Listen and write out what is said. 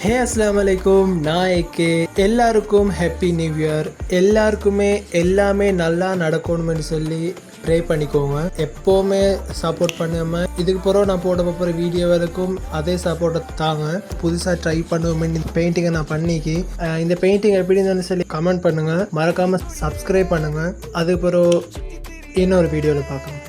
ஹே அஸ்ஸலாமு அலைக்கும், நான் ஏகே. எல்லாருக்கும் ஹாப்பி நியூ இயர். எல்லாருக்குமே எல்லாமே நல்லா நடக்கணும்னு சொல்லி ப்ரே பண்ணிக்கோங்க. எப்போவுமே சப்போர்ட் பண்ணாமல் இதுக்கு பிறகு நான் போகிற வீடியோ வரைக்கும் அதே சப்போர்ட்டை தாங்க. புதுசாக ட்ரை பண்ணுவோம் இந்த பெயிண்டிங்கை நான் பண்ணிக்கி. இந்த பெயிண்டிங் எப்படின்னு சொல்லி கமெண்ட் பண்ணுங்கள். மறக்காமல் சப்ஸ்கிரைப் பண்ணுங்கள். அதுக்கு பிறகு இன்னொரு வீடியோவில் பார்க்கலாம்.